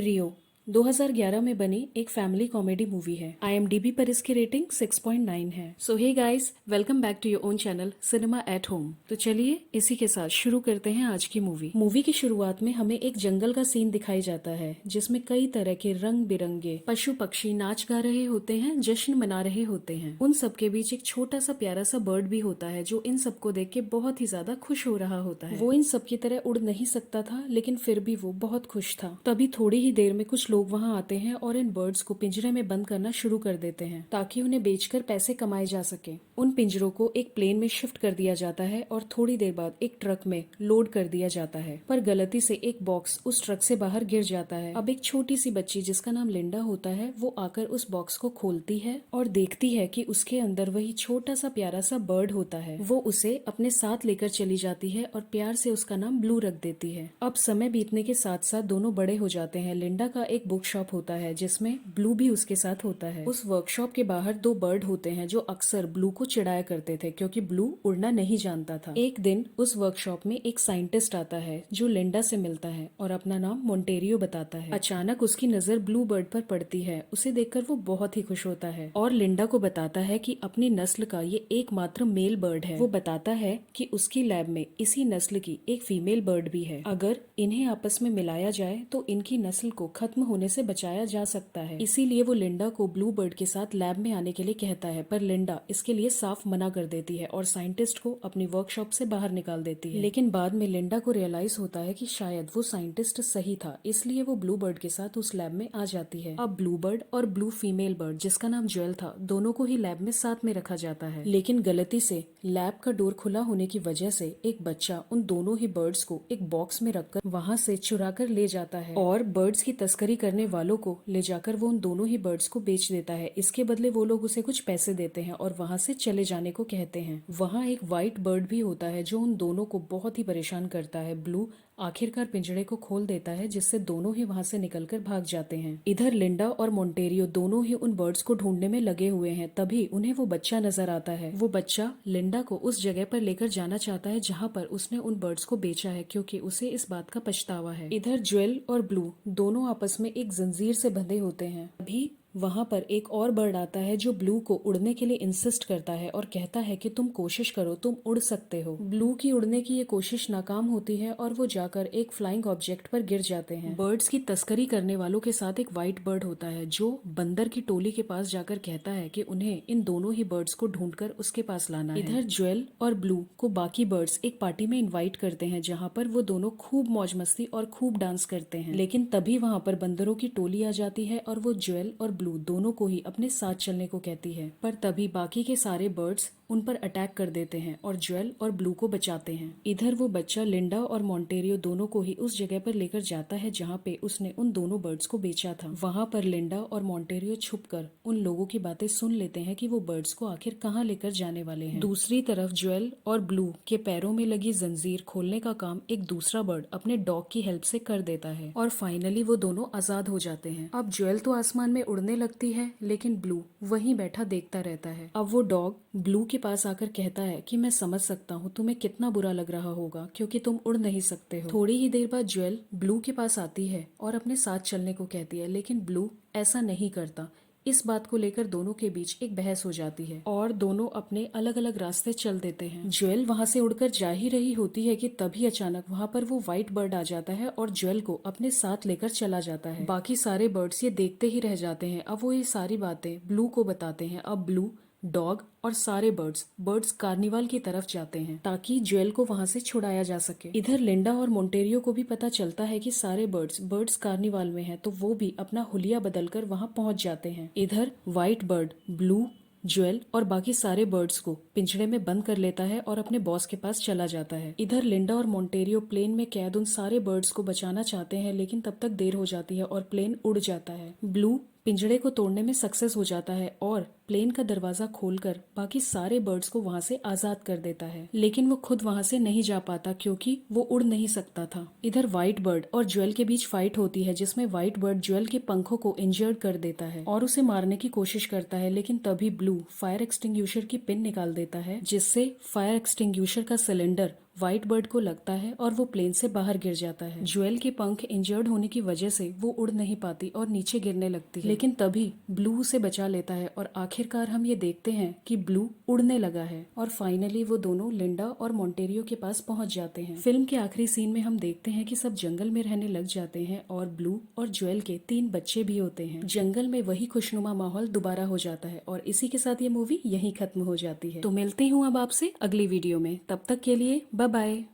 रियो 2011 में बनी एक फैमिली कॉमेडी मूवी है। IMDb पर इसकी रेटिंग 6.9 है। So hey guys, welcome back to your own channel cinema at home. तो चलिए इसी के साथ शुरू करते हैं आज की मूवी। मूवी की शुरुआत में हमें एक जंगल का सीन दिखाई जाता है जिसमें कई तरह के रंग बिरंगे पशु पक्षी नाच गा रहे होते हैं, जश्न मना रहे होते हैं। उन सबके बीच एक छोटा सा प्यारा सा बर्ड भी होता है जो इन सबको देख के बहुत ही ज्यादा खुश हो रहा होता है। वो इन सबकी तरह उड़ नहीं सकता था, लेकिन फिर भी वो बहुत खुश था। तभी थोड़ी ही देर में कुछ लोग वहां आते हैं और इन बर्ड्स को पिंजरे में बंद करना शुरू कर देते हैं ताकि उन्हें बेचकर पैसे कमाए जा सके। उन पिंजरों को एक प्लेन में शिफ्ट कर दिया जाता है और थोड़ी देर बाद एक ट्रक में लोड कर दिया जाता है, पर गलती से एक बॉक्स उस ट्रक से बाहर गिर जाता है। अब एक छोटी सी बच्ची जिसका नाम लिंडा होता है, वो आकर उस बॉक्स को खोलती है और देखती है कि उसके अंदर वही छोटा सा प्यारा सा बर्ड होता है। वो उसे अपने साथ लेकर चली जाती है और प्यार से उसका नाम ब्लू रख देती है। अब समय बीतने के साथ साथ दोनों बड़े हो जाते हैं। लिंडा का एक बुक शॉप होता है जिसमें ब्लू भी उसके साथ होता है। उस वर्कशॉप के बाहर दो बर्ड होते हैं जो अक्सर ब्लू को चिढ़ाया करते थे क्योंकि ब्लू उड़ना नहीं जानता था। एक दिन उस वर्कशॉप में एक साइंटिस्ट आता है जो लिंडा से मिलता है और अपना नाम मोंटेरियो बताता है। अचानक उसकी नजर ब्लू बर्ड पर पड़ती है। उसे देखकर वो बहुत ही खुश होता है और लिंडा को बताता है कि अपनी नस्ल का ये एकमात्र मेल बर्ड है। वो बताता है कि उसकी लैब में इसी नस्ल की एक फीमेल बर्ड भी है। अगर इन्हें आपस में मिलाया जाए तो इनकी नस्ल को खत्म होने से बचाया जा सकता है। इसीलिए वो लिंडा को ब्लू बर्ड के साथ लैब में आने के लिए कहता है, पर लिंडा इसके लिए साफ मना कर देती है और साइंटिस्ट को अपनी वर्कशॉप से बाहर निकाल देती है। लेकिन बाद में लिंडा को रियलाइज होता है कि शायद वो साइंटिस्ट सही था, इसलिए वो ब्लू बर्ड के साथ उस लैब में आ जाती है। अब ब्लू बर्ड और ब्लू फीमेल बर्ड जिसका नाम ज्वेल था, दोनों को ही लैब में साथ में रखा जाता है। लेकिन गलती से लैब का डोर खुला होने की वजह से एक बच्चा उन दोनों ही बर्ड्स को एक बॉक्स में रखकर वहां से चुरा कर ले जाता है और बर्ड्स की तस्करी करने वालों को ले जाकर वो उन दोनों ही बर्ड्स को बेच देता है। इसके बदले वो लोग उसे कुछ पैसे देते हैं और वहां से चले जाने को कहते हैं। वहां एक व्हाइट बर्ड भी होता है जो उन दोनों को बहुत ही परेशान करता है। ब्लू आखिरकार पिंजरे को खोल देता है जिससे दोनों ही वहां से निकलकर भाग जाते हैं। इधर लिंडा और मोंटेरियो दोनों ही उन बर्ड्स को ढूंढने में लगे हुए हैं। तभी उन्हें वो बच्चा नजर आता है। वो बच्चा लिंडा को उस जगह पर लेकर जाना चाहता है जहाँ पर उसने उन बर्ड्स को बेचा है, क्योंकि उसे इस बात का पछतावा है। इधर ज्वेल और ब्लू दोनों आपस में एक जंजीर से बंधे होते हैं। अभी वहां पर एक और बर्ड आता है जो ब्लू को उड़ने के लिए इंसिस्ट करता है और कहता है कि तुम कोशिश करो, तुम उड़ सकते हो। ब्लू की उड़ने की ये कोशिश नाकाम होती है और वो जाकर एक फ्लाइंग ऑब्जेक्ट पर गिर जाते हैं। बर्ड्स की तस्करी करने वालों के साथ एक व्हाइट बर्ड होता है जो बंदर की टोली के पास जाकर कहता है कि उन्हें इन दोनों ही बर्ड्स को ढूंढकर उसके पास लाना है। इधर ज्वेल और ब्लू को बाकी बर्ड्स एक पार्टी में इन्वाइट करते हैं जहाँ पर वो दोनों खूब मौज मस्ती और खूब डांस करते हैं। लेकिन तभी वहाँ पर बंदरों की टोली आ जाती है और वो ज्वेल और ब्लू दोनों को ही अपने साथ चलने को कहती है, पर तभी बाकी के सारे बर्ड्स उन पर अटैक कर देते हैं और ज्वेल और ब्लू को बचाते हैं। इधर वो बच्चा लिंडा और मोंटेरियो दोनों को ही उस जगह पर लेकर जाता है जहाँ पे उसने उन दोनों बर्ड्स को बेचा था। वहाँ पर लिंडा और मोंटेरियो छुपकर उन लोगों की बातें सुन लेते हैं कि वो बर्ड्स को आखिर कहाँ लेकर जाने वाले हैं। दूसरी तरफ ज्वेल और ब्लू के पैरों में लगी जंजीर खोलने का काम एक दूसरा बर्ड अपने डॉग की हेल्प से कर देता है और फाइनली वो दोनों आजाद हो जाते हैं। अब ज्वेल तो आसमान में उड़ने लगती है, लेकिन ब्लू वहीं बैठा देखता रहता है। अब वो डॉग ब्लू के पास आकर कहता है कि मैं समझ सकता हूँ तुम्हें कितना बुरा लग रहा होगा क्योंकि तुम उड़ नहीं सकते हो। थोड़ी ही देर बाद ज्वेल ब्लू के पास आती है और अपने साथ चलने को कहती है, लेकिन ब्लू ऐसा नहीं करता। इस बात को लेकर दोनों के बीच एक बहस हो जाती है और दोनों अपने अलग अलग रास्ते चल देते हैं। ज्वेल वहां से उड़कर जा ही रही होती है कि तभी अचानक वहां पर वो व्हाइट बर्ड आ जाता है और ज्वेल को अपने साथ लेकर चला जाता है। बाकी सारे बर्ड्स ये देखते ही रह जाते हैं। अब वो ये सारी बातें ब्लू को बताते हैं। अब ब्लू, डॉग और सारे बर्ड्स कार्निवाल की तरफ जाते हैं ताकि ज्वेल को वहां से छुड़ाया जा सके। इधर लिंडा और मोंटेरियो को भी पता चलता है कि सारे बर्ड्स कार्निवाल में हैं, तो वो भी अपना हुलिया बदलकर वहां पहुंच जाते हैं। इधर व्हाइट बर्ड ब्लू, ज्वेल और बाकी सारे बर्ड्स को पिंजरे में बंद कर लेता है और अपने बॉस के पास चला जाता है। इधर लिंडा और मोंटेरियो प्लेन में कैद उन सारे बर्ड्स को बचाना चाहते हैं, लेकिन तब तक देर हो जाती है और प्लेन उड़ जाता है। ब्लू पिंजरे को तोड़ने में सक्सेस हो जाता है और प्लेन का दरवाजा खोलकर बाकी सारे बर्ड्स को वहां से आजाद कर देता है, लेकिन वो खुद वहां से नहीं जा पाता क्योंकि वो उड़ नहीं सकता था। इधर व्हाइट बर्ड और ज्वेल के बीच फाइट होती है जिसमें व्हाइट बर्ड ज्वेल के पंखों को इंजर्ड कर देता है और उसे मारने की कोशिश करता है, लेकिन तभी ब्लू फायर एक्सटिंग्विशर की पिन निकाल देता है जिससे फायर एक्सटिंग्विशर का सिलेंडर व्हाइट बर्ड को लगता है और वो प्लेन से बाहर गिर जाता है। ज्वेल के पंख इंजर्ड होने की वजह से वो उड़ नहीं पाती और नीचे गिरने लगती है, लेकिन तभी ब्लू उसे बचा लेता है और आखिरकार हम ये देखते हैं कि ब्लू उड़ने लगा है और फाइनली वो दोनों लिंडा और मॉन्टेरियो के पास पहुंच जाते हैं। फिल्म के आखिरी सीन में हम देखते हैं कि सब जंगल में रहने लग जाते हैं और ब्लू और ज्वेल के 3 बच्चे भी होते हैं। जंगल में वही खुशनुमा माहौल दोबारा हो जाता है और इसी के साथ ये मूवी यहीं खत्म हो जाती है। तो मिलती हूँ अब आपसे अगली वीडियो में, तब तक के लिए बाय बाय।